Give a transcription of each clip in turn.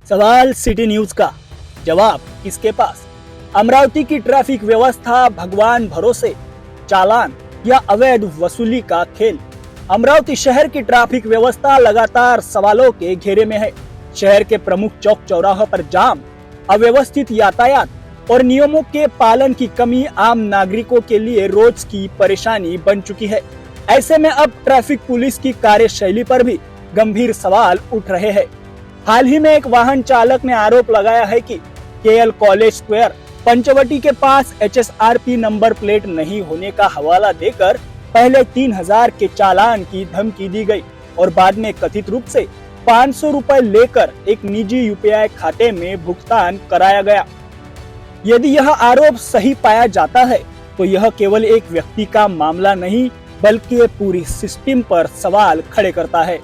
सवाल city news का, जवाब किसके पास? अमरावती की ट्रैफिक व्यवस्था भगवान भरोसे, चालान या अवैध वसूली का खेल। अमरावती शहर की ट्रैफिक व्यवस्था लगातार सवालों के घेरे में है। शहर के प्रमुख चौक चौराहों पर जाम, अव्यवस्थित यातायात और नियमों के पालन की कमी आम नागरिकों के लिए रोज की परेशानी बन चुकी है। ऐसे में अब ट्रैफिक पुलिस की कार्यशैली पर भी गंभीर सवाल उठ रहे हैं। हाल ही में एक वाहन चालक ने आरोप लगाया है कि केएल कॉलेज स्क्वायर पंचवटी के पास HSRP नंबर प्लेट नहीं होने का हवाला देकर पहले 3000 के चालान की धमकी दी गई और बाद में कथित रूप से 500 रुपए लेकर एक निजी UPI खाते में भुगतान कराया गया। यदि यह आरोप सही पाया जाता है तो यह केवल एक व्यक्ति का मामला नहीं बल्कि पूरी सिस्टम पर सवाल खड़े करता है।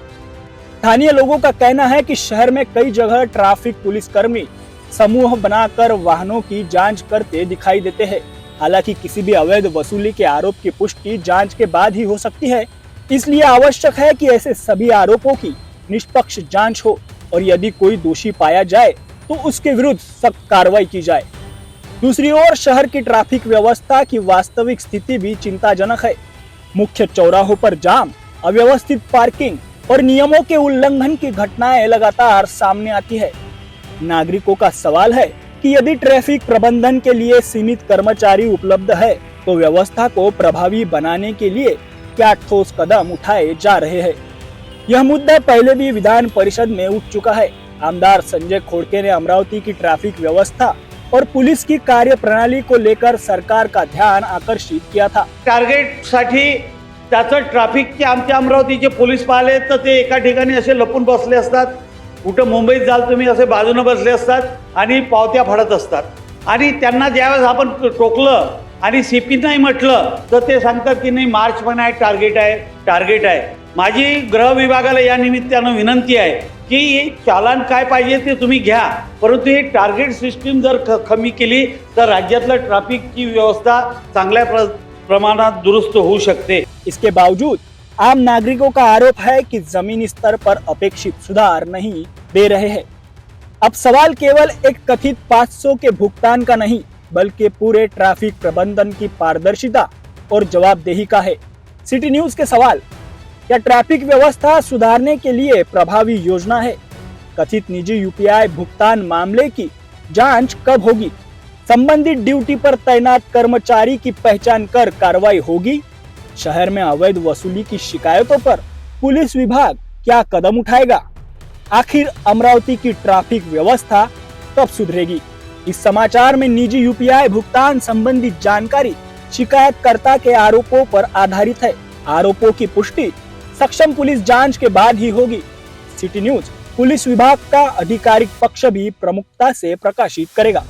स्थानीय लोगों का कहना है कि शहर में कई जगह ट्रैफिक पुलिसकर्मी समूह बनाकर वाहनों की जांच करते दिखाई देते हैं। हालांकि किसी भी अवैध वसूली के आरोप की पुष्टि जांच के बाद ही हो सकती है, इसलिए आवश्यक है कि ऐसे सभी आरोपों की निष्पक्ष जांच हो और यदि कोई दोषी पाया जाए तो उसके विरुद्ध सख्त कार्रवाई की जाए। दूसरी ओर शहर की ट्रैफिक व्यवस्था की वास्तविक स्थिति भी चिंताजनक है। मुख्य चौराहों पर जाम, अव्यवस्थित पार्किंग और नियमों के उल्लंघन की घटनाएं लगातार सामने आती है। नागरिकों का सवाल है कि यदि ट्रैफिक प्रबंधन के लिए सीमित कर्मचारी उपलब्ध है तो व्यवस्था को प्रभावी बनाने के लिए क्या ठोस कदम उठाए जा रहे हैं। यह मुद्दा पहले भी विधान परिषद में उठ चुका है। आमदार संजय खोड़के ने अमरावती की ट्रैफिक व्यवस्था और पुलिस की कार्य प्रणाली को लेकर सरकार का ध्यान आकर्षित किया था। टार्गेट साठी त्याचं ट्रॅफिकचे आमच्या अमरावतीचे पोलीस पाहिले तर ते एका ठिकाणी असे लपून बसले असतात। कुठं मुंबईत जाल तुम्ही असे बाजूने बसले असतात आणि पावत्या फाडत असतात आणि त्यांना ज्यावेळेस आपण टोकलं आणि सीपी नाही म्हटलं तर ते सांगतात की नाही मार्च पण आहे, टार्गेट आहे। माझी गृह विभागाला या निमित्तानं विनंती आहे की चालान काय पाहिजे ते तुम्ही घ्या, परंतु हे टार्गेट सिस्टीम जर कमी केली तर राज्यातलं ट्रॅफिकची व्यवस्था चांगल्या प्रमाणात दुरुस्त होऊ शकते। इसके बावजूद आम नागरिकों का आरोप है कि जमीनी स्तर पर अपेक्षित सुधार नहीं दे रहे हैं। अब सवाल केवल एक कथित 500 के भुगतान का नहीं बल्कि पूरे ट्रैफिक प्रबंधन की पारदर्शिता और जवाबदेही का है। सिटी न्यूज के सवाल, क्या ट्रैफिक व्यवस्था सुधारने के लिए प्रभावी योजना है? कथित निजी UPI भुगतान मामले की जांच कब होगी? संबंधित ड्यूटी पर तैनात कर्मचारी की पहचान कर कार्रवाई होगी? शहर में अवैध वसूली की शिकायतों पर पुलिस विभाग क्या कदम उठाएगा? आखिर अमरावती की ट्रैफिक व्यवस्था कब सुधरेगी? इस समाचार में निजी UPI भुगतान संबंधी जानकारी शिकायतकर्ता के आरोपों पर आधारित है। आरोपों की पुष्टि सक्षम पुलिस जांच के बाद ही होगी। सिटी न्यूज पुलिस विभाग का आधिकारिक पक्ष भी प्रमुखता से प्रकाशित करेगा।